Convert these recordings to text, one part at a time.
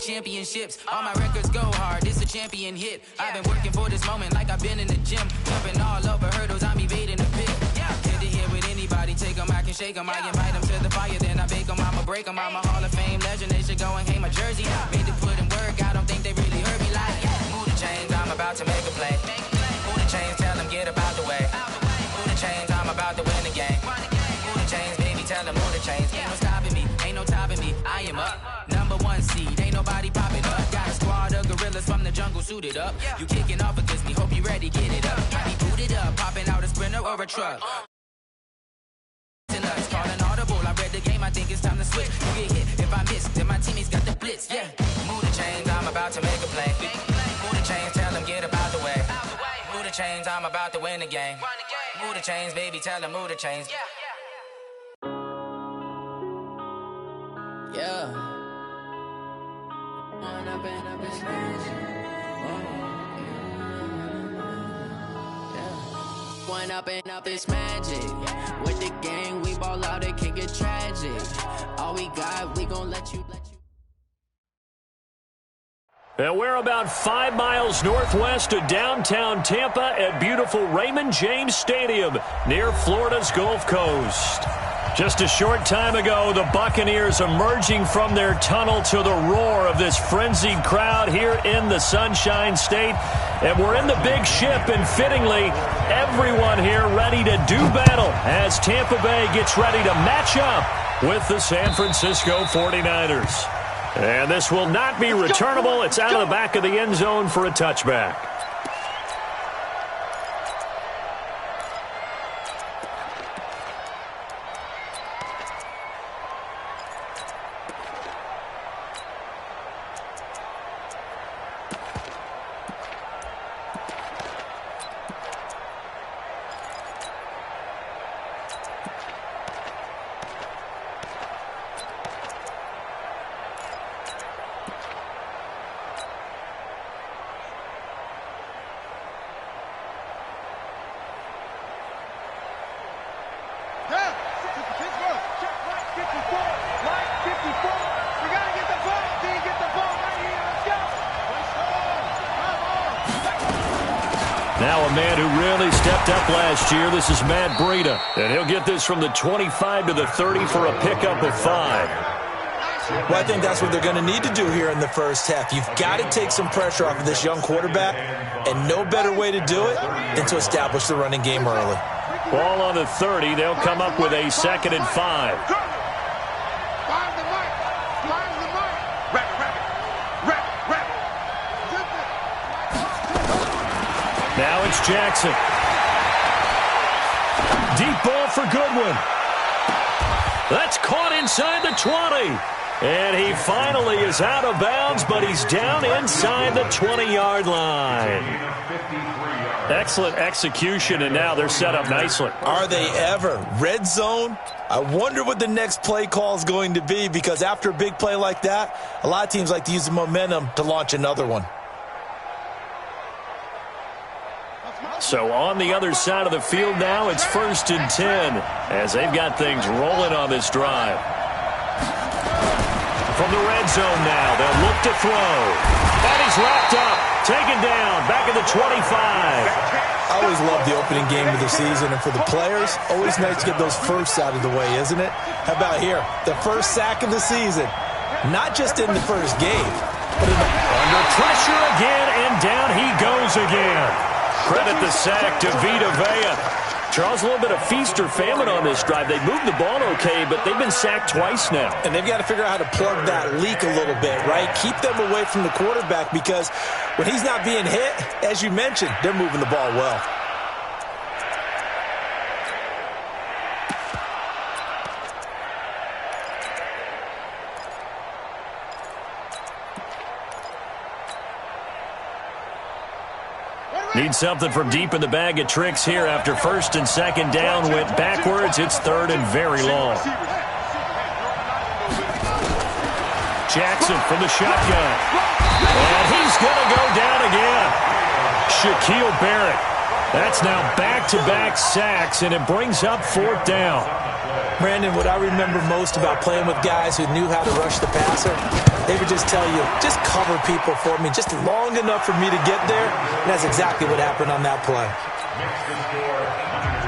championships. All my records go hard, this a champion hit. I've been working for this moment like I've been in the gym. Jumping all over hurdles, I'm evading the pit. Hit to hit with anybody, take them, I can shake them. I invite them to the fire, then I bake them, I'ma break them. I'm a Hall of Fame legend, they should go and hang my jersey. Made to put in work, I don't think they really heard me like. Move the chains, I'm about to make a play. Move the chains, tell them get up out the way. Move the chains, I'm about to win the game. Move the chains, baby, tell them move the chains. Ain't no stopping me, ain't no topping me, I am up. #1 seed, ain't nobody popping up. Got a squad of gorillas from the jungle suited up. You kicking off against me, hope you ready, get it up. I be booted up, popping out a Sprinter or a truck. Calling audible, I read the game, I think it's time to switch. You get hit, if I miss, then my teammates got the blitz, yeah. Move the chains, I'm about to make a play. Move the chains, tell them get up out the way. Move the chains, I'm about to win the game. Move the chains, baby, tell them move the chains. Yeah. One up and up is magic. With the gang, we ball out, it can get tragic. All we got, we gon' let you. And we're about 5 miles northwest of downtown Tampa at beautiful Raymond James Stadium near Florida's Gulf Coast. Just a short time ago, the Buccaneers emerging from their tunnel to the roar of this frenzied crowd here in the Sunshine State. And we're in the big ship, and fittingly, everyone here ready to do battle as Tampa Bay gets ready to match up with the San Francisco 49ers. And this will not be returnable. It's out of the back of the end zone for a touchback. Now a man who really stepped up last year. This is Matt Breida. And he'll get this from the 25 to the 30 for a pickup of 5. Well, I think that's what they're going to need to do here in the first half. You've got to take some pressure off of this young quarterback, and no better way to do it than to establish the running game early. Ball on the 30. They'll come up with a 2nd and 5. Now it's Jackson. Deep ball for Goodwin. That's caught inside the 20. And he finally is out of bounds, but he's down inside the 20-yard line. Excellent execution, and now they're set up nicely. Are they ever? Red zone? I wonder what the next play call is going to be, because after a big play like that, a lot of teams like to use the momentum to launch another one. So on the other side of the field now, it's 1st and 10 as they've got things rolling on this drive. From the red zone now, they'll look to throw. And he's wrapped up, taken down, back at the 25. I always love the opening game of the season, and for the players, always nice to get those firsts out of the way, isn't it? How about here, the first sack of the season? Not just in the first game, but under pressure again, and down he goes again. Credit the sack to Vita Vea. Charles, a little bit of feast or famine on this drive. They moved the ball okay, but they've been sacked twice now. And they've got to figure out how to plug that leak a little bit, right? Keep them away from the quarterback, because when he's not being hit, as you mentioned, they're moving the ball well. Need something from deep in the bag of tricks here after 1st and 2nd down went backwards. It's 3rd and very long. Jackson from the shotgun. And he's going to go down again. Shaquille Barrett. That's now back-to-back sacks, and it brings up 4th down. Brandon, what I remember most about playing with guys who knew how to rush the passer, they would just tell you, just cover people for me, just long enough for me to get there. And that's exactly what happened on that play.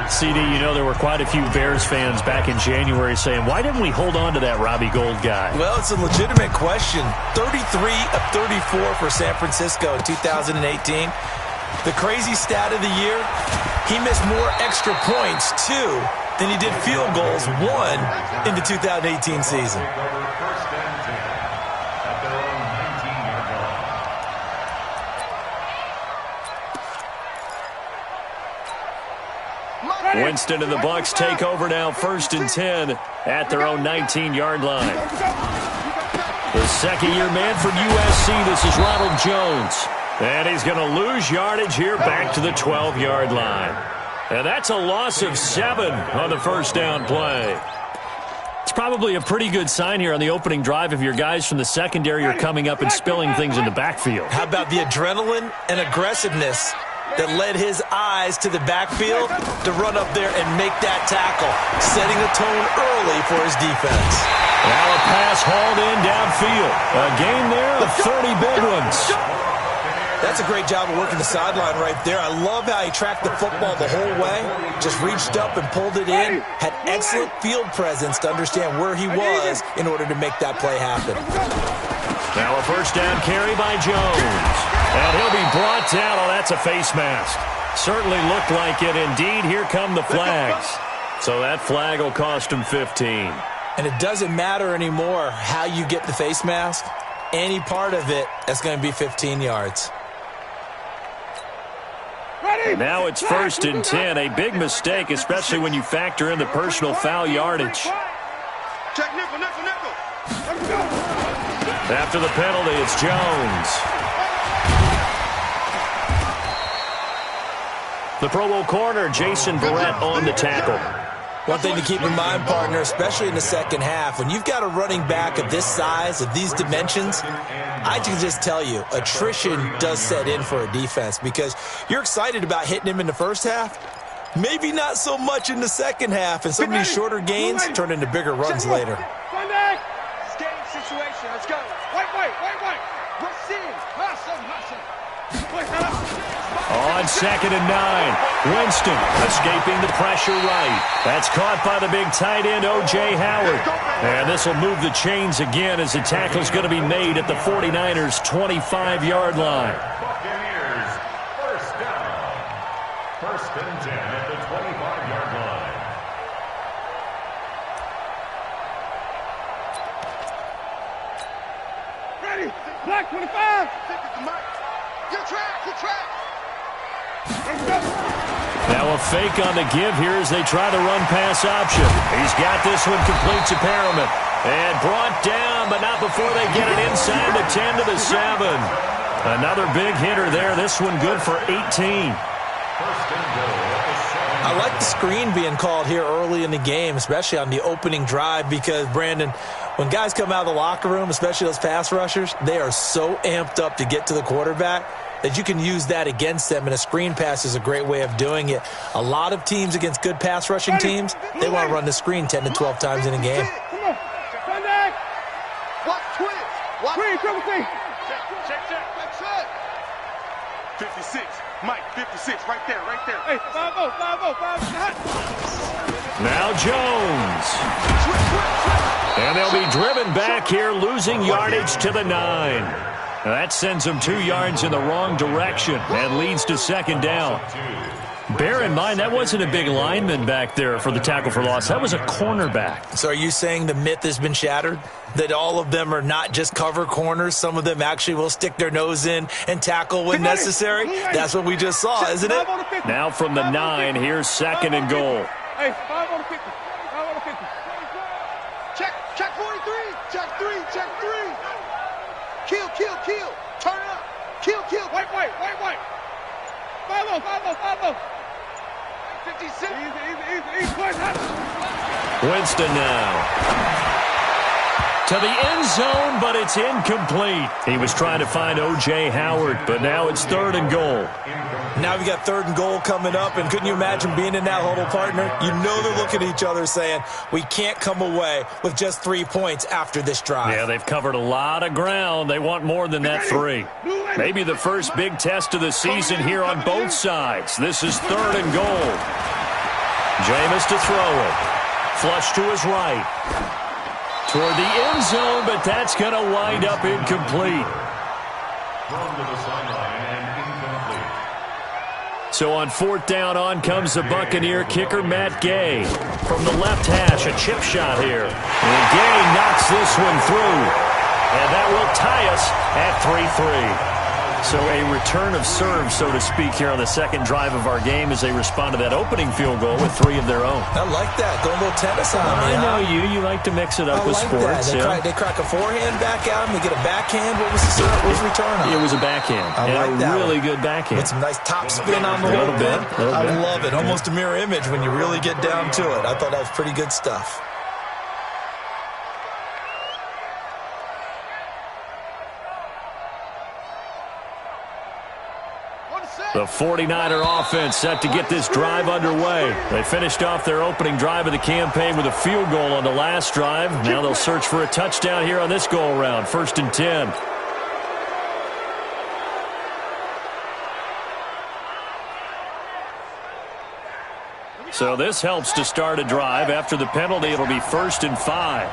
CD, you know there were quite a few Bears fans back in January saying, why didn't we hold on to that Robbie Gould guy? Well, it's a legitimate question. 33 of 34 for San Francisco in 2018. The crazy stat of the year, he missed more extra points, 2, than he did field goals, 1, in the 2018 season. Winston and the Bucs take over now, 1st and 10 at their own 19-yard line. The second-year man from USC, this is Ronald Jones. And he's going to lose yardage here back to the 12-yard line. And that's a loss of 7 on the 1st down play. It's probably a pretty good sign here on the opening drive if your guys from the secondary are coming up and spilling things in the backfield. How about the adrenaline and aggressiveness that led his eyes to the backfield to run up there and make that tackle, setting a tone early for his defense. Now a pass hauled in downfield. A gain there of 30 big ones. That's a great job of working the sideline right there. I love how he tracked the football the whole way, just reached up and pulled it in, had excellent field presence to understand where he was in order to make that play happen. Now a 1st down carry by Jones. And he'll be brought down. Oh, that's a face mask. Certainly looked like it. Indeed, here come the flags. So that flag will cost him 15. And it doesn't matter anymore how you get the face mask. Any part of it, that's going to be 15 yards. Now it's 1st and 10. A big mistake, especially when you factor in the personal foul yardage. After the penalty, it's Jones. The Pro Bowl corner, Jason Verrett, on the tackle. One thing to keep in mind, partner, especially in the second half, when you've got a running back of this size, of these dimensions, I can just tell you, attrition does set in for a defense because you're excited about hitting him in the first half. Maybe not so much in the second half, and some of these shorter gains turn into bigger runs later. It's game situation. Let's go. Wait. What's in? On 2nd and 9, Winston escaping the pressure right. That's caught by the big tight end, O.J. Howard. And this will move the chains again as the tackle's going to be made at the 49ers' 25-yard line. Buccaneers, 1st down. 1st and 10 at the 25-yard line. Ready. Black 25. Good track. Now a fake on the give here as they try the run-pass option. He's got this one complete to Perriman. And brought down, but not before they get it inside the 10 to the 7. Another big hitter there. This one good for 18. I like the screen being called here early in the game, especially on the opening drive, because, Brandon, when guys come out of the locker room, especially those pass rushers, they are so amped up to get to the quarterback that you can use that against them, and a screen pass is a great way of doing it. A lot of teams against good pass rushing teams, they want to run the screen 10 to 12 times in a game. Come on. Contact. What? Twitch. Triple. Check. 56. Mike, 56. Right there. Hey, 5-0. Now Jones. And they'll be driven back here, losing yardage to the 9. Now that sends them 2 yards in the wrong direction and leads to 2nd down. Bear in mind, that wasn't a big lineman back there for the tackle for loss. That was a cornerback. So are you saying the myth has been shattered? That all of them are not just cover corners? Some of them actually will stick their nose in and tackle when necessary? That's what we just saw, isn't it? Now from the 9, here's 2nd and goal. Hey, 5 on the 50. Check 43. Check 3. Kill. Turn it up. Kill. Wait. 5-0. 56. Easy. Winston now. to the end zone, but it's incomplete. He was trying to find O.J. Howard, but now it's 3rd and goal. Now we got 3rd and goal coming up, and couldn't you imagine being in that huddle, partner? You know they're looking at each other saying, we can't come away with just 3 points after this drive. Yeah, they've covered a lot of ground. They want more than that 3. Maybe the first big test of the season here on both sides. This is 3rd and goal. Jameis to throw it. Flush to his right. Toward the end zone, but that's going to wind up incomplete. Thrown to the sideline and incomplete. So on 4th down, on comes the Buccaneer kicker, Matt Gay. From the left hash, a chip shot here. And Gay knocks this one through. And that will tie us at 3-3. So a return of serve, so to speak, here on the second drive of our game as they respond to that opening field goal with 3 of their own. I like that. Going a little tennis on me. I know you. You like to mix it up with sports. They crack a forehand back out and they get a backhand. What was the serve? What was the return on? It was a backhand. I like that. Really good backhand. With some nice top spin on the whole thing. I love it. Almost a mirror image when you really get down to it. I thought that was pretty good stuff. The 49er offense set to get this drive underway. They finished off their opening drive of the campaign with a field goal on the last drive. Now they'll search for a touchdown here on this go-around. 1st and 10. So this helps to start a drive. After the penalty, it'll be 1st and 5.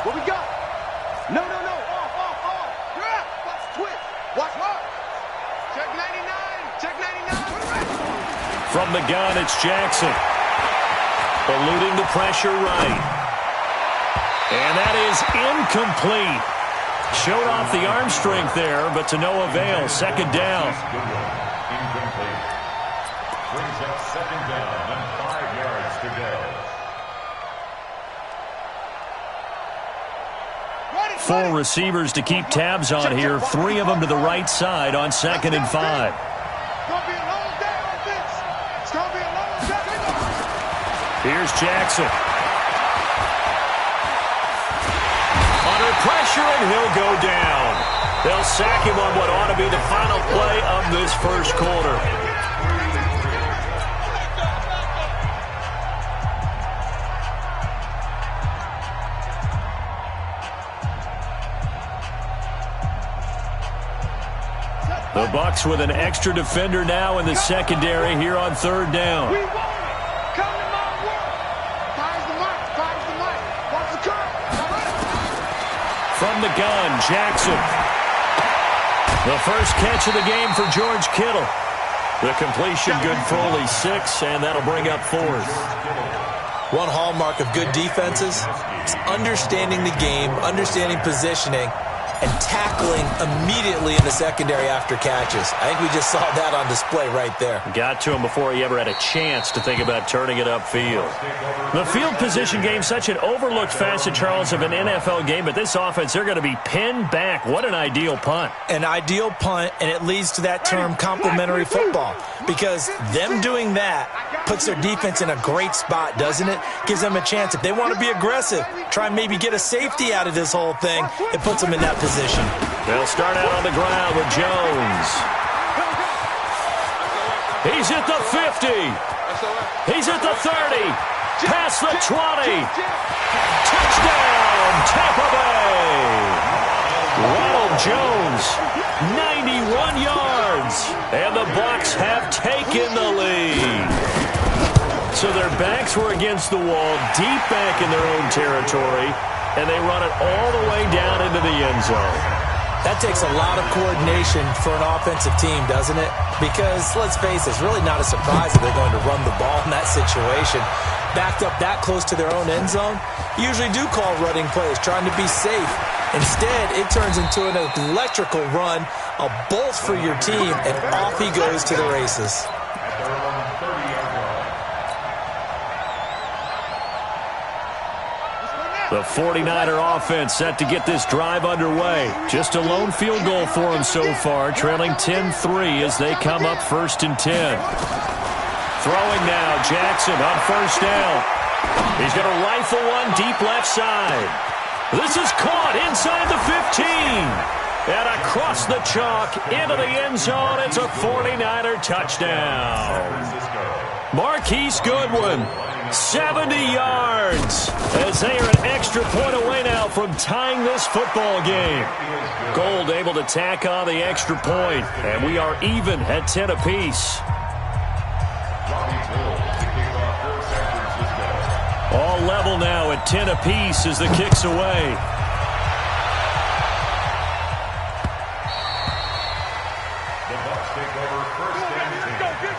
What we got? No. Off. Yeah, watch twitch. Watch what? Check 99. Check 99. From the gun, it's Jackson. Eluding the pressure right. And that is incomplete. Showed off the arm strength there, but to no avail. 2nd down. Incomplete. Brings up 2nd down and 5 yards to go. 4 receivers to keep tabs on here. 3 of them to the right side on 2nd and 5. It's gonna be a long day on this. It's gonna be a long day. Here's Jackson. Under pressure, and he'll go down. They'll sack him on what ought to be the final play of this first quarter. The Bucs with an extra defender now in the secondary here on 3rd down. We won it. Come to my world. Fires the mic. Watch the curve. From the gun, Jackson. The first catch of the game for George Kittle. The completion good for only 6, and that'll bring up 4th. One hallmark of good defenses is understanding the game, understanding positioning, and tackling immediately in the secondary after catches. I think we just saw that on display right there. Got to him before he ever had a chance to think about turning it upfield. The field position game, such an overlooked facet, Charles, of an NFL game, but this offense, they're going to be pinned back. What an ideal punt. An ideal punt, and it leads to that term complementary football, because them doing that puts their defense in a great spot, doesn't it? Gives them a chance. If they want to be aggressive, try and maybe get a safety out of this whole thing, it puts them in that position. They'll start out on the ground with Jones. He's at the 50. He's at the 30. Past the 20. Touchdown, Tampa Bay. Ronald Jones, 91 yards. And the Bucs have taken the lead. So their backs were against the wall, deep back in their own territory, and they run it all the way down into the end zone. That takes a lot of coordination for an offensive team, doesn't it? Because, let's face it, it's really not a surprise that they're going to run the ball in that situation. Backed up that close to their own end zone, you usually do call running plays, trying to be safe. Instead, it turns into an electrical run, a bolt for your team, and off he goes to the races. The 49er offense set to get this drive underway. Just a lone field goal for them so far, trailing 10-3 as they come up 1st and 10. Throwing now, Jackson on 1st down. He's going to rifle one deep left side. This is caught inside the 15. And across the chalk into the end zone. It's a 49er touchdown. Marquise Goodwin, 70 yards, as they are an extra point away now from tying this football game. Gold able to tack on the extra point, and we are even at 10 apiece. All level now at 10 apiece as the kick's away. The Bucs take over 1st and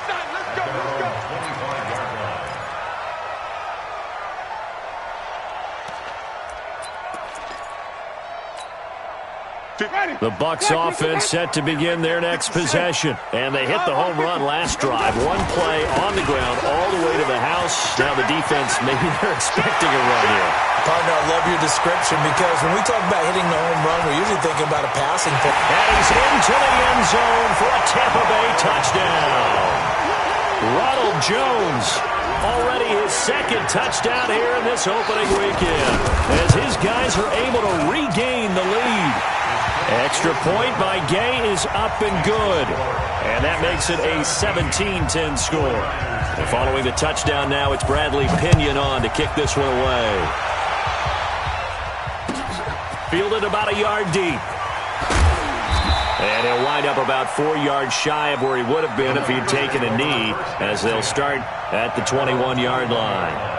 10. Let's go. 25-yard line. The Bucs offense set to begin their next possession. And they hit the home run last drive. One play on the ground all the way to the house. Now the defense, maybe they're expecting a run here. Partner, I love your description because when we talk about hitting the home run, we're usually thinking about a passing play. And he's into the end zone for a Tampa Bay touchdown. Ronald Jones, already his 2nd touchdown here in this opening weekend, as his guys are able to regain the lead. Extra point by Gay is up and good. And that makes it a 17-10 score. And following the touchdown now, it's Bradley Pinion on to kick this one away. Fielded about a yard deep. And he'll wind up about 4 yards shy of where he would have been if he'd taken a knee, as they'll start at the 21-yard line.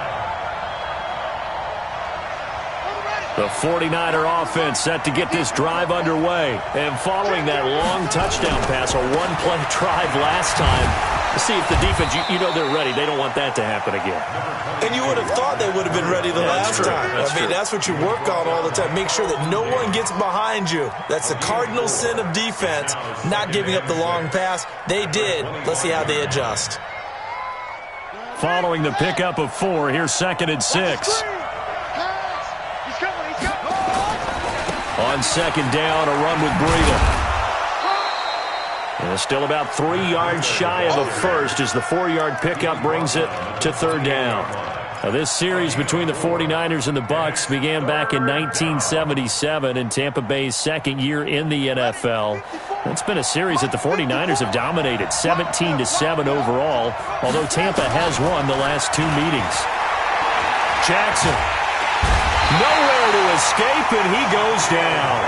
The 49er offense set to get this drive underway. And following that long touchdown pass, a one-play drive last time, to see if the defense, you know they're ready. They don't want that to happen again. And you would have thought they would have been ready the last time. That's what you work on all the time. Make sure that no one gets behind you. That's the cardinal sin of defense, not giving up the long pass. They did. Let's see how they adjust. Following the pickup of 4, here's 2nd and 6. On 2nd down, a run with Breida. And still about 3 yards shy of a first as the 4-yard pickup brings it to 3rd down. Now, this series between the 49ers and the Bucs began back in 1977 in Tampa Bay's 2nd year in the NFL. It's been a series that the 49ers have dominated, 17-7 overall, although Tampa has won the last 2 meetings. Jackson. Nowhere to escape, and he goes down.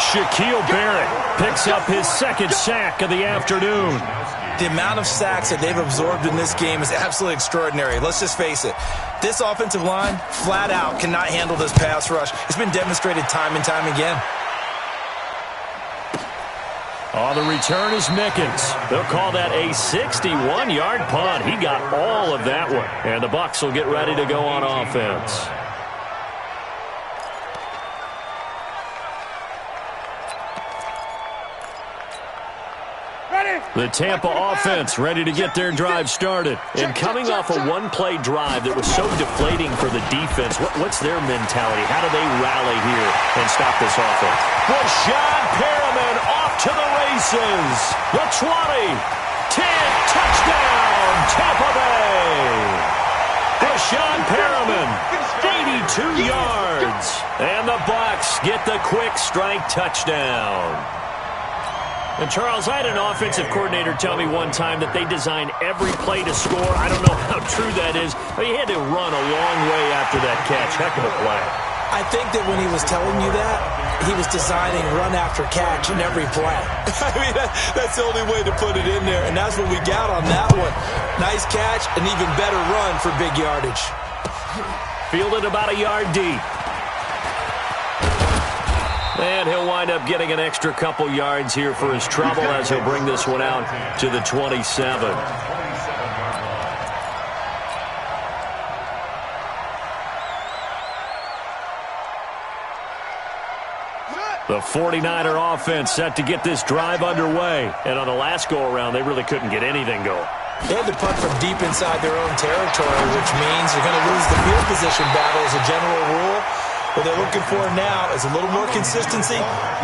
Shaquille Barrett picks up his 2nd sack of the afternoon. The amount of sacks that they've absorbed in this game is absolutely extraordinary. Let's just face it. This offensive line, flat out, cannot handle this pass rush. It's been demonstrated time and time again. On the return is Mickens. They'll call that a 61-yard punt. He got all of that one. And the Bucs will get ready to go on offense. The Tampa offense ready to get their drive started. And coming off a one-play drive that was so deflating for the defense, what's their mentality? How do they rally here and stop this offense? Rashad Perriman off to the races. The 20, 10, touchdown, Tampa Bay. Rashad Perriman, 82 yards. And the Bucs get the quick strike touchdown. And, Charles, I had an offensive coordinator tell me one time that they design every play to score. I don't know how true that is, but he had to run a long way after that catch. Heck of a play. I think that when he was telling you that, he was designing run after catch in every play. I mean, that's the only way to put it in there, and that's what we got on that one. Nice catch, an even better run for big yardage. Fielded about a yard deep. And he'll wind up getting an extra couple yards here for his trouble as he'll bring this one out to the 27. The 49er offense set to get this drive underway. And on the last go-around, they really couldn't get anything going. They had to punt from deep inside their own territory, which means you're going to lose the field position battle as a general rule. What they're looking for now is a little more consistency,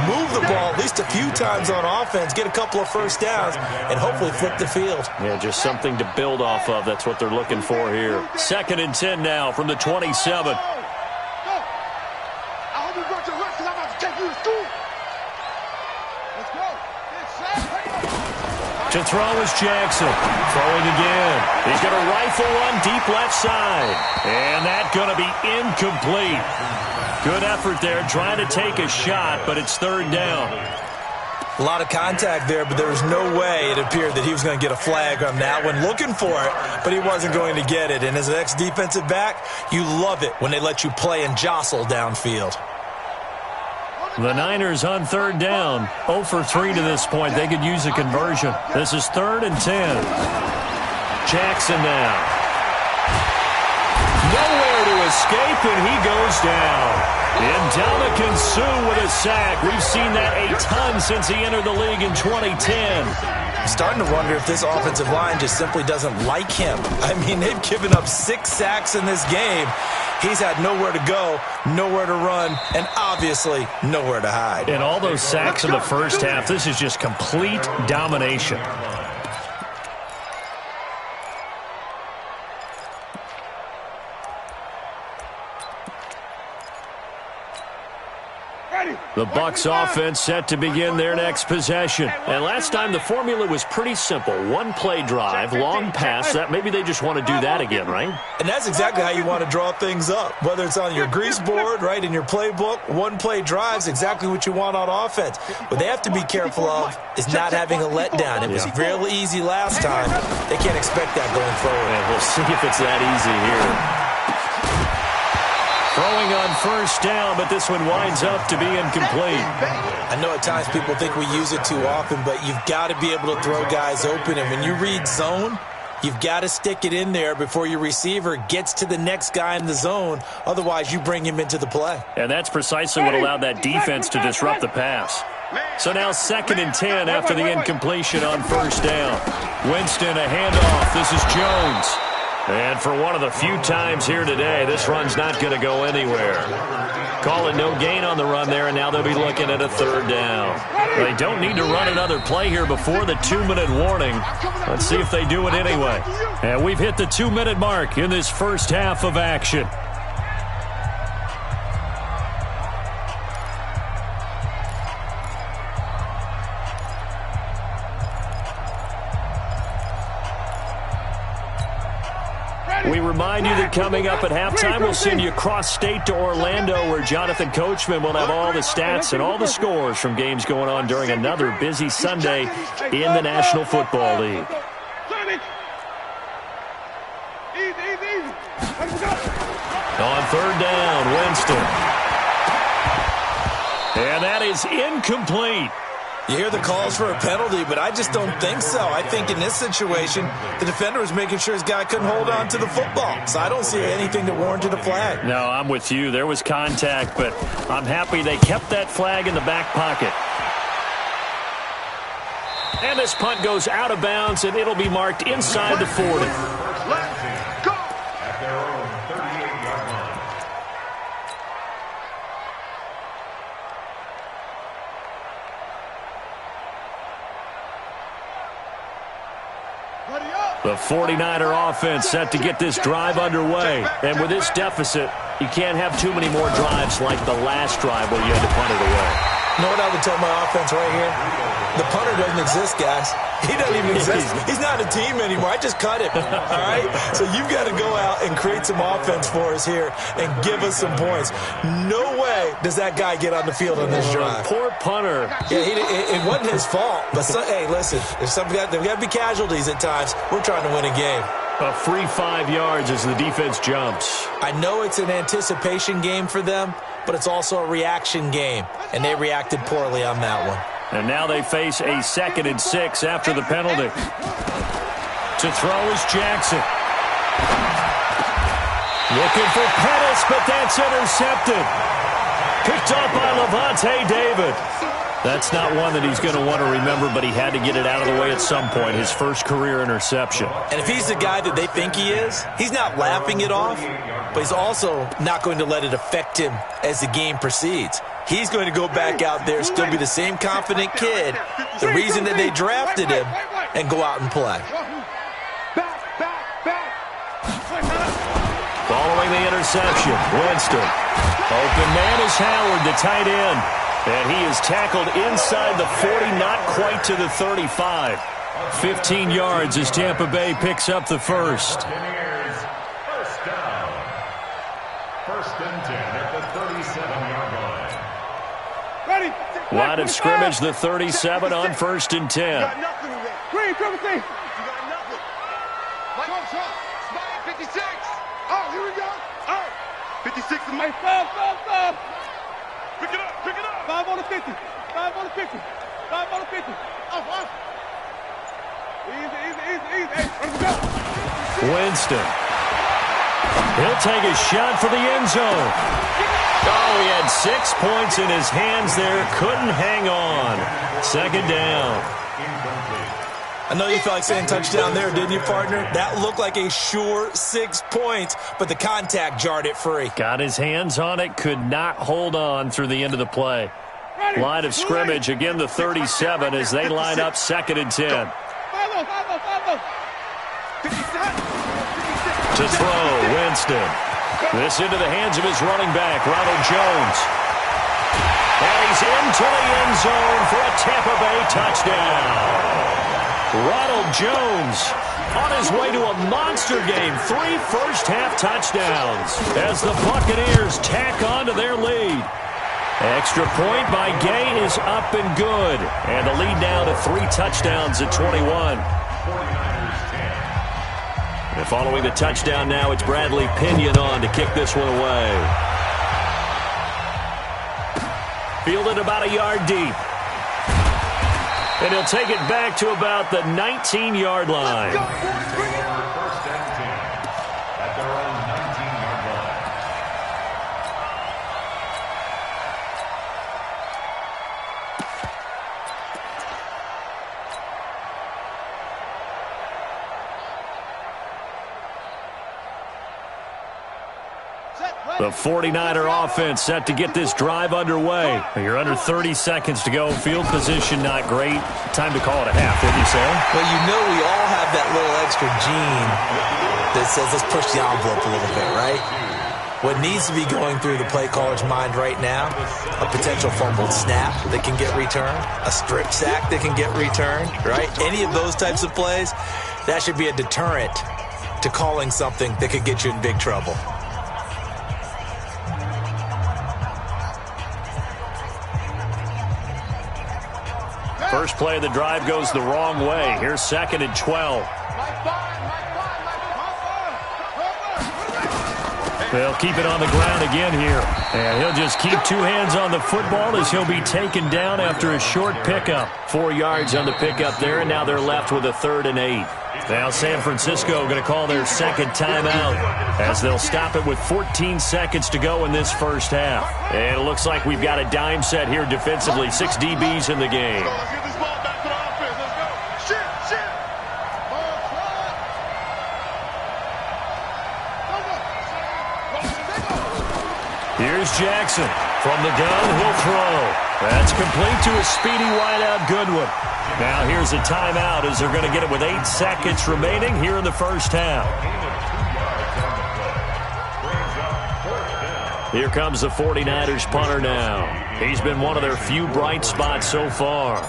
move the ball at least a few times on offense, get a couple of first downs, and hopefully flip the field. Yeah, just something to build off of. That's what they're looking for here. 2nd and 10 now from the 27. To throw is Jackson. Throwing again. He's going to rifle one deep left side. And that's going to be incomplete. Good effort there trying to take a shot, but it's 3rd down. A lot of contact there, but there was no way it appeared that he was going to get a flag on that one. Looking for it, but he wasn't going to get it. And as an ex-defensive back, you love it when they let you play and jostle downfield. The Niners on 3rd down. 0 for 3 to this point. They could use a conversion. This is 3rd and 10. Jackson now. Nowhere to escape, and he goes down. Ndamukong Suh with a sack. We've seen that a ton since he entered the league in 2010. I'm starting to wonder if this offensive line just simply doesn't like him. I mean, they've given up 6 sacks in this game. He's had nowhere to go, nowhere to run, and obviously nowhere to hide. And all those sacks in the first half, this is just complete domination. The Bucs offense set to begin their next possession. And last time the formula was pretty simple. 1-play drive, long pass. That maybe they just want to do that again, right? And that's exactly how you want to draw things up. Whether it's on your grease board, right, in your playbook, 1-play drives exactly what you want on offense. What they have to be careful of is not having a letdown. It was real easy last time. They can't expect that going forward. And we'll see if it's that easy here. Throwing on 1st down, but this one winds up to be incomplete. I know at times people think we use it too often, but you've got to be able to throw guys open. And when you read zone, you've got to stick it in there before your receiver gets to the next guy in the zone. Otherwise, you bring him into the play. And that's precisely what allowed that defense to disrupt the pass. So now 2nd and 10 after the incompletion on 1st down. Winston, a handoff. This is Jones. And for one of the few times here today, this run's not going to go anywhere. Call it no gain on the run there, and now they'll be looking at a 3rd down. They don't need to run another play here before the 2-minute warning. Let's see if they do it anyway. And we've hit the 2-minute mark in this first half of action. We remind you that coming up at halftime, we'll send you cross-state to Orlando, where Jonathan Coachman will have all the stats and all the scores from games going on during another busy Sunday in the National Football League. On 3rd down, Winston. And that is incomplete. You hear the calls for a penalty, but I just don't think so. I think in this situation, the defender was making sure his guy couldn't hold on to the football. So I don't see anything that warranted a flag. No, I'm with you. There was contact, but I'm happy they kept that flag in the back pocket. And this punt goes out of bounds, and it'll be marked inside the 40. Let's go! At their own 38-yard line. The 49er offense set to get this drive underway. And with this deficit, you can't have too many more drives like the last drive where you had to punt it away. You know what I would tell my offense right here? The punter doesn't exist, guys. He doesn't even exist. He's not a team anymore. I just cut him, all right? So you've got to go out and create some offense for us here and give us some points. No way does that guy get on the field on this drive. Poor punter. Yeah, it wasn't his fault. But, hey, listen, there's got to be casualties at times. We're trying to win a game. A free 5 yards as the defense jumps. I know it's an anticipation game for them, but it's also a reaction game, and they reacted poorly on that one. And now they face a 2nd and 6 after the penalty. To throw is Jackson. Looking for Pettis, but that's intercepted. Picked up by Levante David. That's not one that he's going to want to remember, but he had to get it out of the way at some point, his first career interception. And if he's the guy that they think he is, he's not laughing it off, but he's also not going to let it affect him as the game proceeds. He's going to go back out there, still be the same confident kid, the reason that they drafted him, and go out and play. Following the interception, Winston. Open man is Howard, the tight end. And he is tackled inside the 40, not quite to the 35. 15 yards as Tampa Bay picks up the first. First down. First and 10 at the 37-yard line. Ready. Line of scrimmage, the 37 on first and 10. Green, triple C. You got nothing. Mike, 56. Oh, here we go. Oh, 56 is my stop. Pick it up. 5 on the 50. 5 on the 50. 5 on the 50. Off. Easy. Hey, let's go. Winston. He'll take a shot for the end zone. Oh, he had 6 points in his hands there. Couldn't hang on. Second down. I know you felt like saying touchdown there, didn't you, partner? That looked like a sure 6 points, but the contact jarred it free. Got his hands on it, could not hold on through the end of the play. Line of scrimmage, again the 37 as they line up second and 10. To throw, Winston. This into the hands of his running back, Ronald Jones. And he's into the end zone for a Tampa Bay touchdown. Ronald Jones on his way to a monster game. 3 first-half touchdowns as the Buccaneers tack on to their lead. Extra point by Gay is up and good. And the lead now to 3 touchdowns at 21. And following the touchdown now, it's Bradley Pinion on to kick this one away. Fielded about a yard deep. And he'll take it back to about the 19-yard line. First and 10 at their own 19-yard line. The 49er offense set to get this drive underway. You're under 30 seconds to go. Field position not great. Time to call it a half, wouldn't you say? Well, you know we all have that little extra gene that says let's push the envelope a little bit, right? What needs to be going through the play caller's mind right now, a potential fumbled snap that can get returned, a strip sack that can get returned, right? Any of those types of plays, that should be a deterrent to calling something that could get you in big trouble. First play of the drive goes the wrong way. Here's second and 12. They'll keep it on the ground again here. And he'll just keep 2 hands on the football as he'll be taken down after a short pickup. 4 yards on the pickup there, and now they're left with a 3rd and 8. Now San Francisco going to call their second timeout as they'll stop it with 14 seconds to go in this first half. And it looks like we've got a dime set here defensively. 6 DBs in the game. Here's Jackson. From the gun, he'll throw. That's complete to a speedy wideout Goodwin. Now here's a timeout as they're going to get it with 8 seconds remaining here in the first half. Here comes the 49ers punter now. He's been one of their few bright spots so far.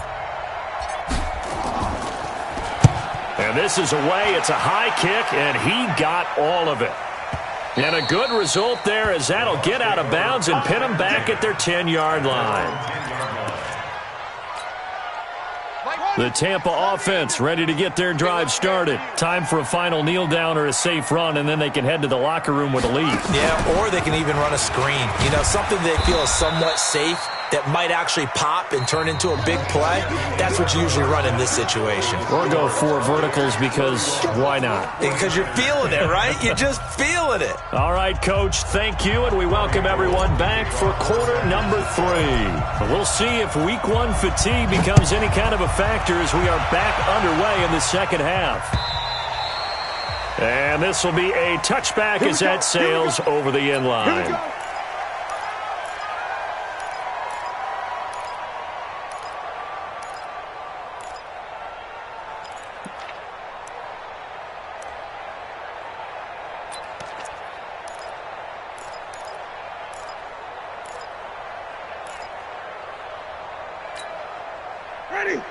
And this is away. It's a high kick, and he got all of it. And a good result there as that'll get out of bounds and pin them back at their 10-yard line. The Tampa offense ready to get their drive started. Time for a final kneel down or a safe run, and then they can head to the locker room with a lead. Yeah, or they can even run a screen. You know, something they feel is somewhat safe that might actually pop and turn into a big play, that's what you usually run in this situation. Or go 4 verticals because why not? Because you're feeling it, right? You're just feeling it. All right, Coach, thank you, and we welcome everyone back for quarter number 3. We'll see if week 1 fatigue becomes any kind of a factor as we are back underway in the second half. And this will be a touchback as that sails over the end line.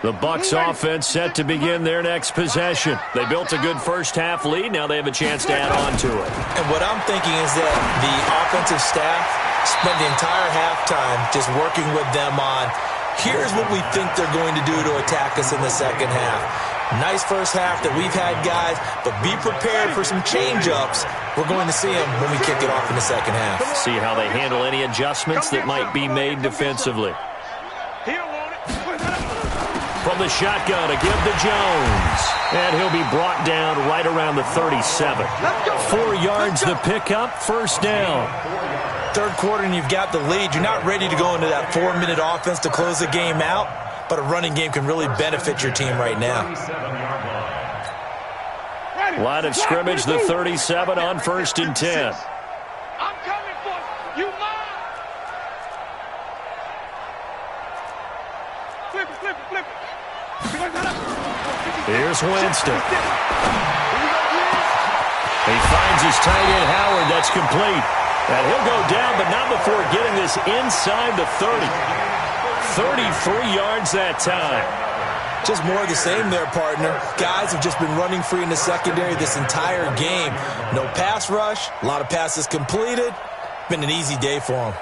The Bucs offense set to begin their next possession. They built a good first-half lead. Now they have a chance to add on to it. And what I'm thinking is that the offensive staff spent the entire halftime just working with them on, here's what we think they're going to do to attack us in the second half. Nice first half that we've had, guys, but be prepared for some change-ups. We're going to see them when we kick it off in the second half. See how they handle any adjustments that might be made defensively. From the shotgun to give to Jones. And he'll be brought down right around the 37. 4 yards the pickup, first down. Third quarter and you've got the lead. You're not ready to go into that 4-minute offense to close the game out, but a running game can really benefit your team right now. Line of scrimmage, the 37 on 1st and 10. I'm coming for you. You mine. Flip it, flip it, flip it. Here's Winston. He finds his tight end, Howard. That's complete. And he'll go down, but not before getting this inside the 30. 33 yards that time. Just more of the same there, partner. Guys have just been running free in the secondary this entire game. No pass rush, a lot of passes completed. Been an easy day for them.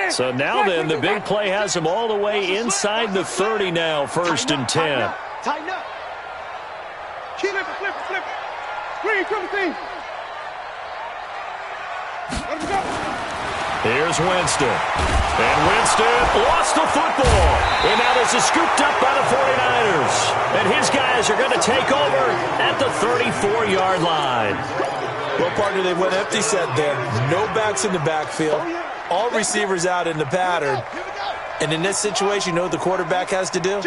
So now then, the big play has him all the way inside the 30 now, 1st and 10. Tighten up. Flip it, flip it, flip it. Screen, triple team. Let him go. Here's Winston. And Winston lost the football. And now this is scooped up by the 49ers. And his guys are going to take over at the 34-yard line. Well, partner, they went empty set there. No backs in the backfield. All receivers out in the pattern. And in this situation, you know what the quarterback has to do?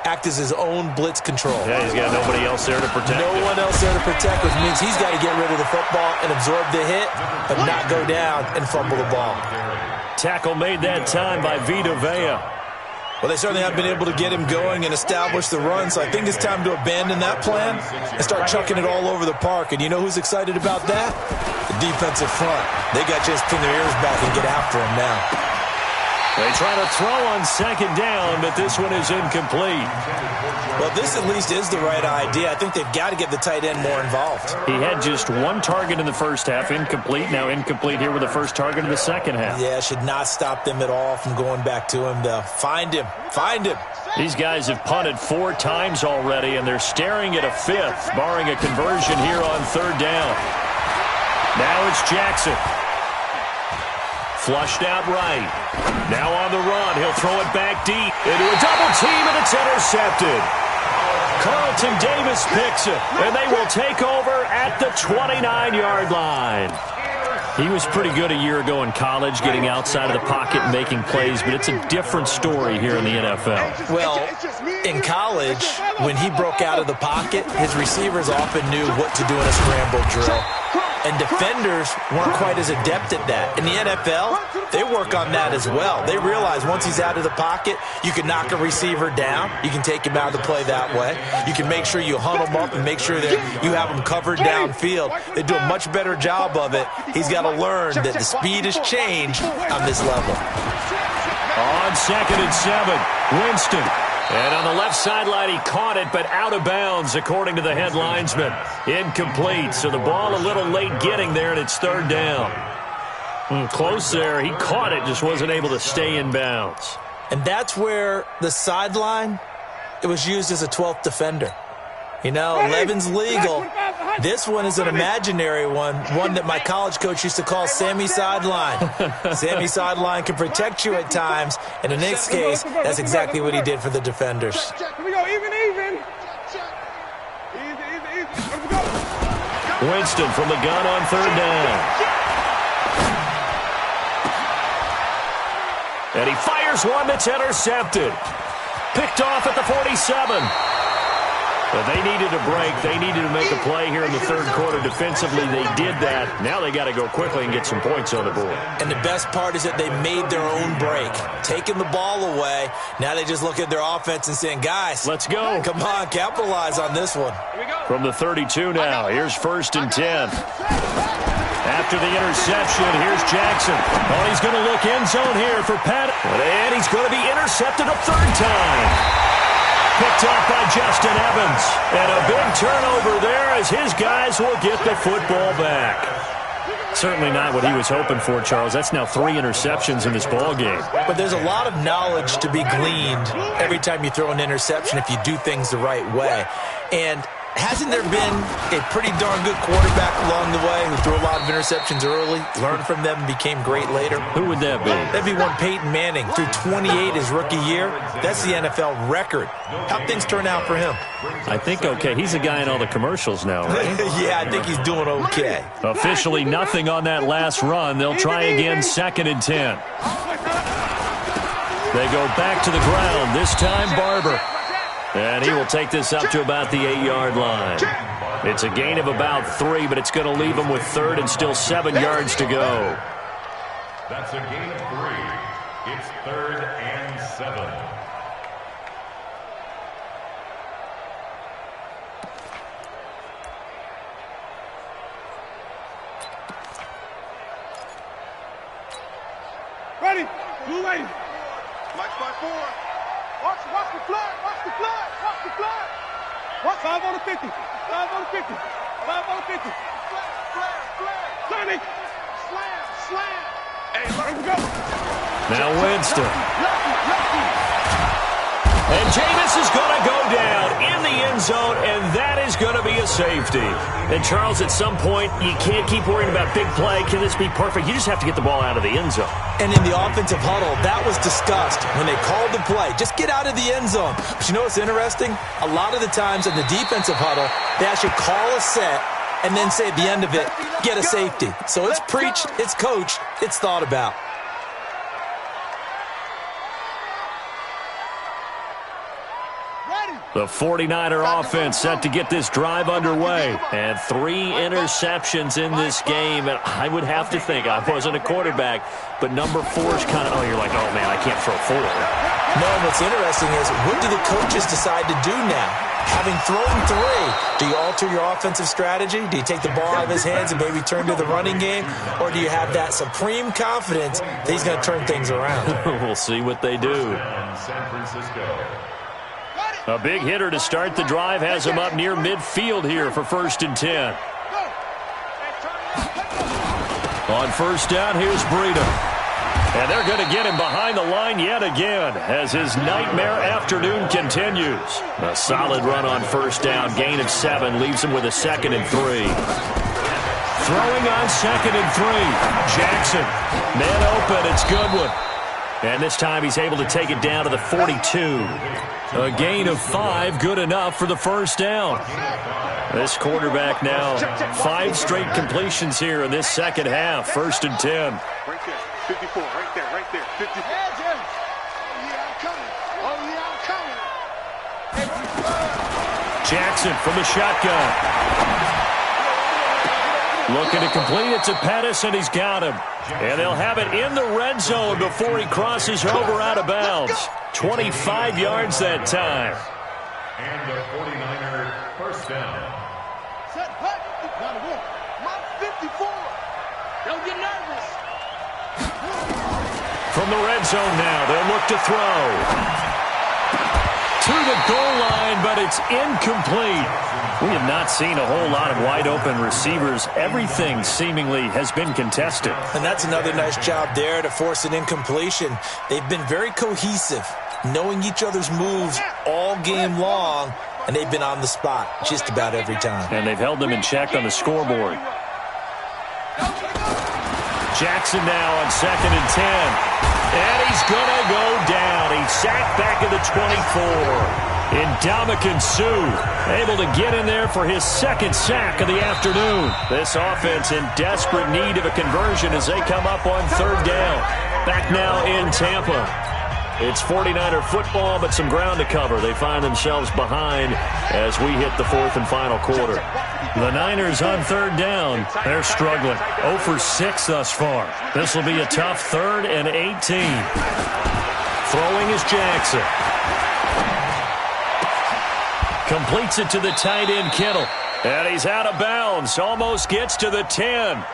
Act as his own blitz control. Yeah, he's got nobody else there to protect. No one else there to protect, which means he's got to get rid of the football and absorb the hit, but not go down and fumble the ball. Tackle made that time by Vita Vea. Well, they certainly have been able to get him going and establish the run, so I think it's time to abandon that plan and start chucking it all over the park. And you know who's excited about that? The defensive front. They got just pin their ears back and get after him now. They try to throw on 2nd down, but this one is incomplete. Well, this at least is the right idea. I think they've got to get the tight end more involved. He had just 1 target in the first half, incomplete. Now incomplete here with the first target in the second half. Yeah, should not stop them at all from going back to him, though. Find him. Find him. These guys have punted 4 times already, and they're staring at a 5th, barring a conversion here on 3rd down. Now it's Jackson. Flushed out right. Now on the run. He'll throw it back deep into a double team, and it's intercepted. Carlton Davis picks it, and they will take over at the 29-yard line. He was pretty good a year ago in college, getting outside of the pocket and making plays, but it's a different story here in the NFL. Well, in college, when he broke out of the pocket, his receivers often knew what to do in a scramble drill. And defenders weren't quite as adept at that. In the NFL, they work on that as well. They realize once he's out of the pocket, you can knock a receiver down. You can take him out of the play that way. You can make sure you hunt him up and make sure that you have him covered downfield. They do a much better job of it. He's got to learn that the speed has changed on this level. On 2nd and 7, Winston. And on the left sideline, he caught it, but out of bounds, according to the head linesman. Incomplete, so the ball a little late getting there, and it's 3rd down. Close there. He caught it, just wasn't able to stay in bounds. And that's where the sideline, it was used as a 12th defender. You know, 11's legal, This one is an imaginary one that my college coach used to call Sammy Sideline. Sammy Sideline can protect you at times, and in this case, that's exactly what he did for the defenders. Here we go, even. Easy. Winston from the gun on third down. And he fires one that's intercepted. Picked off at the 47. But they needed a break. They needed to make a play here in the third quarter defensively. They did that. Now they got to go quickly and get some points on the board. And the best part is that they made their own break. Taking the ball away, now they just look at their offense and saying, guys, let's go. Come on, capitalize on this one. From the 32 now, here's 1st and 10. After the interception, here's Jackson. Oh, he's going to look end zone here for Pat. And he's going to be intercepted a third time. Picked off by Justin Evans. And a big turnover there as his guys will get the football back. Certainly not what he was hoping for, Charles. That's now 3 interceptions in this ball game. But there's a lot of knowledge to be gleaned every time you throw an interception if you do things the right way. And hasn't there been a pretty darn good quarterback along the way who threw a lot of interceptions early, learned from them, and became great later? Who would that be? That'd be one Peyton Manning. Threw 28 his rookie year. That's the NFL record. How'd things turn out for him? I think okay. He's a guy in all the commercials now, right? Yeah, I think he's doing okay. Officially nothing on that last run. They'll try again, 2nd and 10. They go back to the ground. This time, Barber. And he will take this up to about the 8-yard line. It's a gain of about 3, but it's going to leave him with 3rd and still 7 yards to go. That's a gain of 3. It's 3rd and 7. Ready. Blue lady. Mike's by 4. Watch the flag. Watch the flag. Watch 5 on the 50. 5 on the 50. 5 on the 50. Flag. Sonic. Slam. Hey, here we go. Now Winston. And Jameis is going to go down in the end zone, and that is going to be a safety. And, Charles, at some point, you can't keep worrying about big play. Can this be perfect? You just have to get the ball out of the end zone. And in the offensive huddle, that was discussed when they called the play. Just get out of the end zone. But you know what's interesting? A lot of the times in the defensive huddle, they actually call a set and then say at the end of it, get a safety. So it's preached, it's coached, it's thought about. The 49er offense set to get this drive underway. And 3 interceptions in this game. And I would have to think, I wasn't a quarterback, but number 4 is kind of, you're like, oh, man, I can't throw 4. No, what's interesting is, what do the coaches decide to do now? Having thrown 3, do you alter your offensive strategy? Do you take the ball out of his hands and maybe turn to the running game? Or do you have that supreme confidence that he's going to turn things around? We'll see what they do. San Francisco. A big hitter to start the drive has him up near midfield here for 1st and 10. On 1st down, here's Breida. And they're going to get him behind the line yet again as his nightmare afternoon continues. A solid run on 1st down, gain of 7, leaves him with a 2nd and 3. Throwing on 2nd and 3. Jackson, man open, it's Goodwin. And this time he's able to take it down to the 42. A gain of 5, good enough for the 1st down. This quarterback now 5 straight completions here in this second half. 1st and 10. Right there. 54. Right there. 54. Jackson from the shotgun. Looking to complete it to Pettis, and he's got him. And they'll have it in the red zone before he crosses over out of bounds. 25 yards that time. And the 49er 1st down. Set, hut. Gotta walk. My 54. Don't get nervous. From the red zone now, they'll look to throw. To the goal line, but it's incomplete. We have not seen a whole lot of wide-open receivers. Everything seemingly has been contested. And that's another nice job there to force an incompletion. They've been very cohesive, knowing each other's moves all game long, and they've been on the spot just about every time. And they've held them in check on the scoreboard. Jackson now on 2nd and 10. And he's going to go down. He's sacked back at the 24. Ndamukong Suh able to get in there for his 2nd sack of the afternoon. This offense in desperate need of a conversion as they come up on 3rd down. Back now in Tampa. It's 49er football, but some ground to cover. They find themselves behind as we hit the 4th and final quarter. The Niners on 3rd down. They're struggling. 0 for 6 thus far. This will be a tough 3rd and 18. Throwing is Jackson. Completes it to the tight end, Kittle. And he's out of bounds. Almost gets to the 10.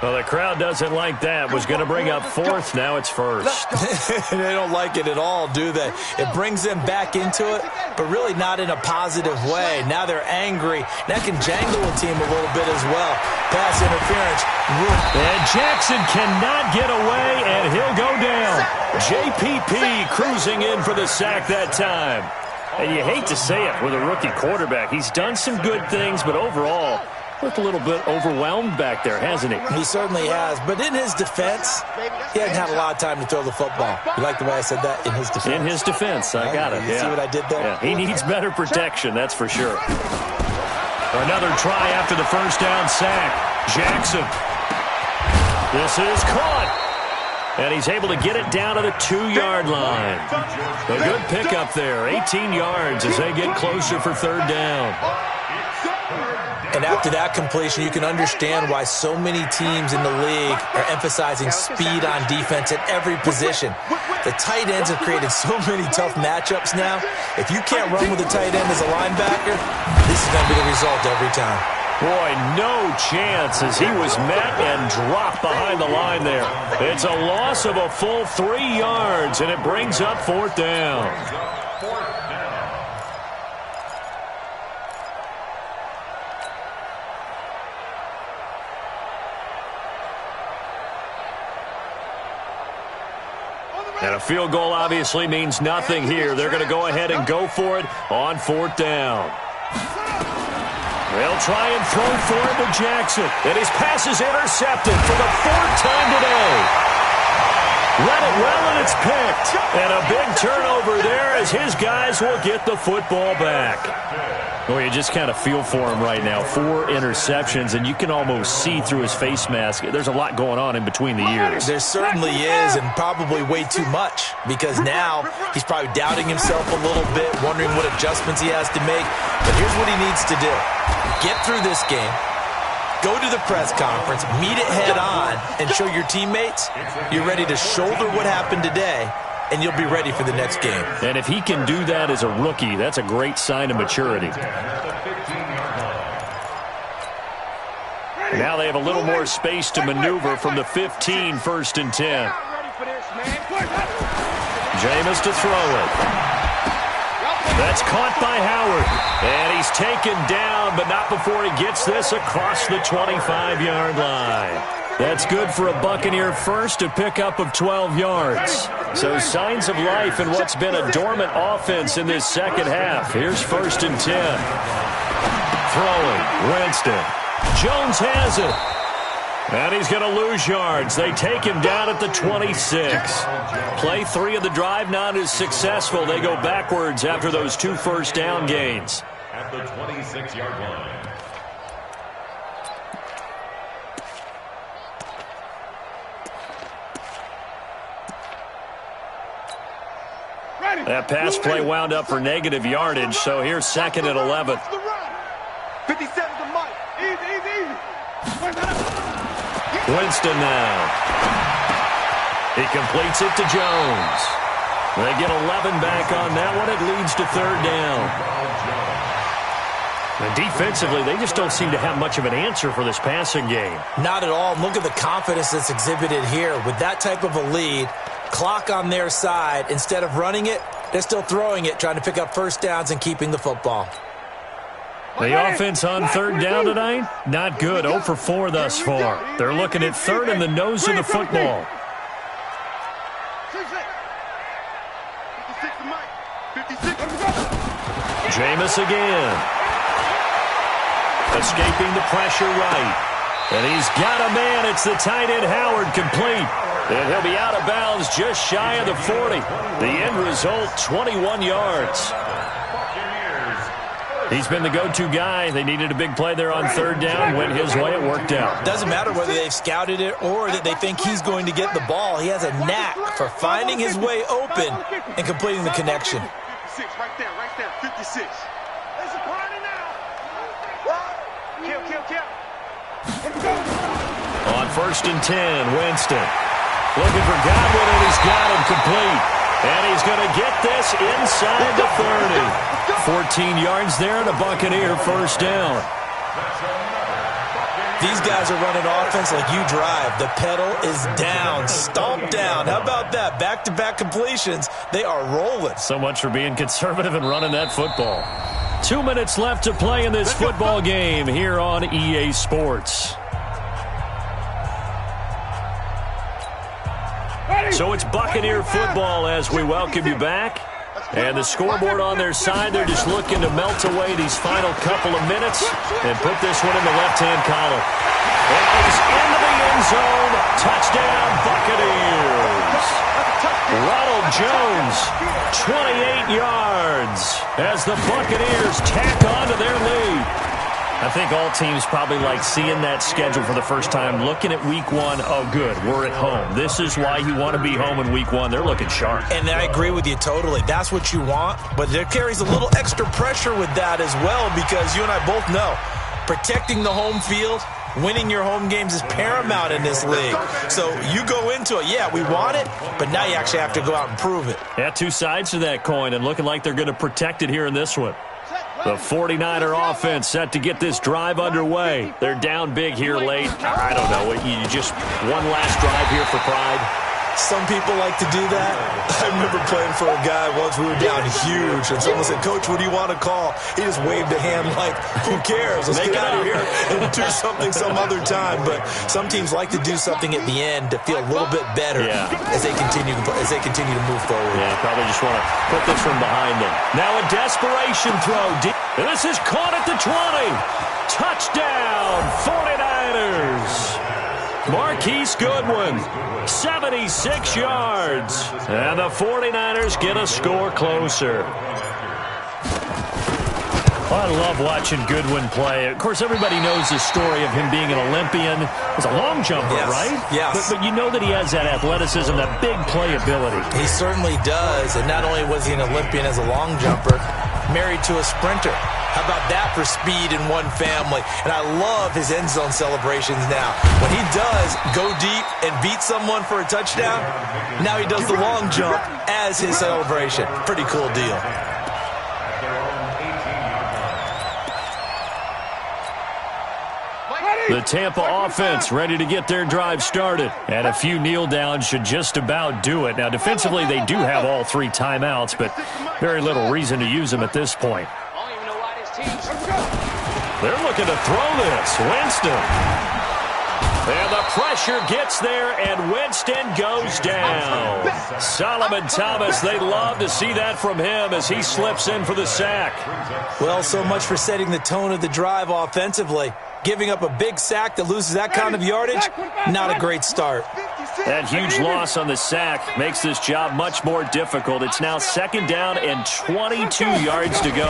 Well, the crowd doesn't like that. Was going to bring up 4th. Now it's 1st. They don't like it at all, do they? It brings them back into it, but really not in a positive way. Now they're angry. That can jangle a team a little bit as well. Pass interference. And Jackson cannot get away, and he'll go down. JPP cruising in for the sack that time. And you hate to say it with a rookie quarterback. He's done some good things, but overall, looked a little bit overwhelmed back there, hasn't he? He certainly has. But in his defense, he hasn't had a lot of time to throw the football. You like the way I said that? In his defense. In his defense. I got it. You see what I did there? Yeah. He needs better protection, that's for sure. Another try after the 1st down sack. Jackson. This is caught. And he's able to get it down to the 2-yard line. A good pickup there. 18 yards as they get closer for 3rd down. And after that completion, you can understand why so many teams in the league are emphasizing speed on defense at every position. The tight ends have created so many tough matchups now. If you can't run with a tight end as a linebacker, this is going to be the result every time. Boy, no chance as he was met and dropped behind the line there. It's a loss of a full 3 yards, and it brings up 4th down. And a field goal obviously means nothing here. They're going to go ahead and go for it on 4th down. They'll try and throw for it to Jackson. And his pass is intercepted for the 4th time today. Read it well, and it's picked. And a big turnover there as his guys will get the football back. Well, you just kind of feel for him right now. 4 interceptions, and you can almost see through his face mask. There's a lot going on in between the ears. There certainly is, and probably way too much, because now he's probably doubting himself a little bit, wondering what adjustments he has to make. But here's what he needs to do. Get through this game, go to the press conference, meet it head on, and show your teammates you're ready to shoulder what happened today, and you'll be ready for the next game. And if he can do that as a rookie, that's a great sign of maturity. Now they have a little more space to maneuver from the 15, 1st and 10. Jameis to throw it. That's caught by Howard. And he's taken down, but not before he gets this across the 25-yard line. That's good for a Buccaneer first, a pickup of 12 yards. So signs of life in what's been a dormant offense in this second half. Here's 1st and 10. Throwing, Winston. Jones has it. And he's going to lose yards. They take him down at the 26. Play 3 of the drive not as successful. They go backwards after those 2 first down gains. At the 26-yard line. That pass play wound up for negative yardage, so here's 2nd and 11. 57 to Mike. Easy. Winston now. He completes it to Jones. They get 11 back on that one. It leads to 3rd down. And defensively, they just don't seem to have much of an answer for this passing game. Not at all. Look at the confidence that's exhibited here. With that type of a lead, clock on their side, instead of running it, they're still throwing it, trying to pick up first downs and keeping the football. The offense on 3rd down tonight, not good. 0 for 4 thus far. They're looking at 3rd in the nose of the football. Jameis again. Escaping the pressure right. And he's got a man. It's the tight end Howard, complete. And he'll be out of bounds just shy of the 40. The end result, 21 yards. He's been the go-to guy. They needed a big play there on third down. Went his way. It worked out. Doesn't matter whether they've scouted it or that they think he's going to get the ball. He has a knack for finding his way open and completing the connection. 56, right there, 56. There's a party now. Kill. On 1st and 10, Winston. Looking for Godwin, and he's got him complete. And he's going to get this inside the 30. 14 yards there and a Buccaneer first down. These guys are running offense like you drive. The pedal is down, stomped down. How about that? Back-to-back completions. They are rolling. So much for being conservative and running that football. 2 minutes left to play in this football game here on EA Sports. So it's Buccaneer football as we welcome you back. And the scoreboard on their side, they're just looking to melt away these final couple of minutes and put this one in the left-hand column. And he's into the end zone. Touchdown, Buccaneers. Ronald Jones, 28 yards as the Buccaneers tack on to their lead. I think all teams probably like seeing that schedule for the first time, looking at week one. Oh, good, we're at home. This is why you want to be home in week one. They're looking sharp. And I agree with you totally. That's what you want, but there carries a little extra pressure with that as well because you and I both know protecting the home field, winning your home games is paramount in this league. So you go into it, yeah, we want it, but now you actually have to go out and prove it. Yeah, two sides to that coin and looking like they're going to protect it here in this one. The 49er offense set to get this drive underway. They're down big here late. I don't know. You just one last drive here for pride. Some people like to do that. I remember playing for a guy once. We were down huge, and someone said, "Coach, what do you want to call?" He just waved a hand like, "Who cares? Let's get out of here and do something some other time." But some teams like to do something at the end to feel a little bit better as they continue to move forward. Yeah, probably just want to put this one behind them. Now a desperation throw. And this is caught at the 20. Touchdown, 49ers. Marquise Goodwin, 76 yards. And the 49ers get a score closer. I love watching Goodwin play. Of course, everybody knows the story of him being an Olympian. He's a long jumper, right? Yes. But you know that he has that athleticism, that big playability. He certainly does. And not only was he an Olympian as a long jumper, married to a sprinter. How about that for speed in one family? And I love his end zone celebrations now. When he does go deep and beat someone for a touchdown, now he does the long jump as his celebration. Pretty cool deal. The Tampa offense ready to get their drive started. And a few kneel downs should just about do it. Now, defensively, they do have all three timeouts, but very little reason to use them at this point. They're looking to throw this. Winston. And the pressure gets there, and Winston goes down. Solomon Thomas, they love to see that from him as he slips in for the sack. Well, so much for setting the tone of the drive offensively. Giving up a big sack that loses that kind of yardage, not a great start. That huge loss on the sack makes this job much more difficult. It's now 2nd down and 22 yards to go.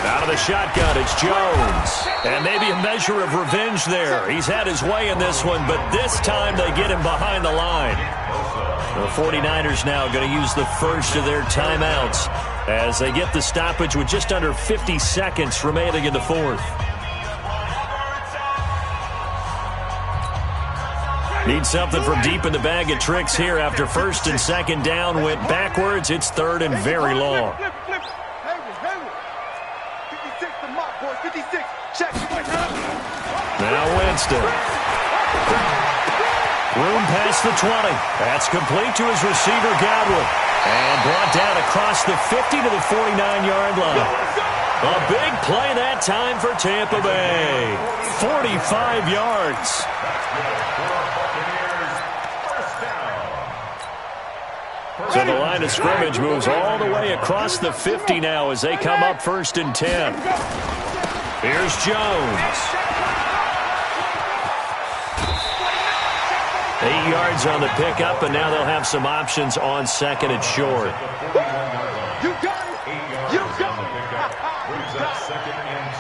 Out of the shotgun, it's Jones. And maybe a measure of revenge there. He's had his way in this one, but this time they get him behind the line. The 49ers now going to use the first of their timeouts as they get the stoppage with just under 50 seconds remaining in the fourth. Need something from deep in the bag of tricks here after 1st and 2nd down went backwards. It's 3rd and very long. Now Winston. Room past the 20. That's complete to his receiver, Godwin. And brought down across the 50 to the 49-yard line. A big play that time for Tampa Bay. 45 yards. So the line of scrimmage moves all the way across the 50 now as they come up 1st and 10. Here's Jones. 8 yards on the pickup, and now they'll have some options on 2nd and short. You got it. 8 yards You on got the it. pickup. Brings up 2nd and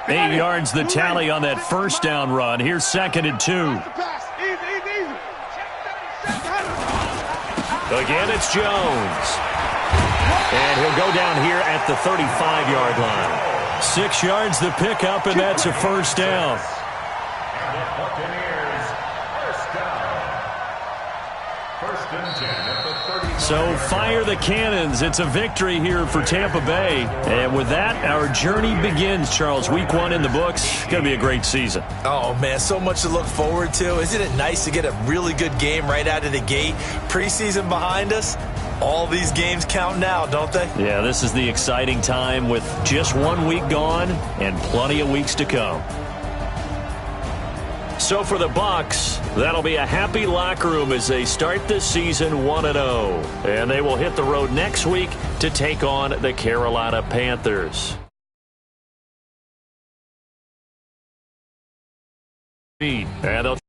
2. 8 yards the tally on that 1st down run. Here's 2nd and 2. Easy. Again, it's Jones. And he'll go down here at the 35-yard line. 6 yards the pickup, and that's a 1st down. And the Buccaneers, 1st down. 1st and 10 at the 35. So fire the cannons. It's a victory here for Tampa Bay. And with that, our journey begins, Charles. Week 1 in the books. Going to be a great season. Oh, man, so much to look forward to. Isn't it nice to get a really good game right out of the gate? Preseason behind us. All these games count now, don't they? Yeah, this is the exciting time with just 1 week gone and plenty of weeks to come. So for the Bucs, that'll be a happy locker room as they start the season 1-0. And they will hit the road next week to take on the Carolina Panthers. And they'll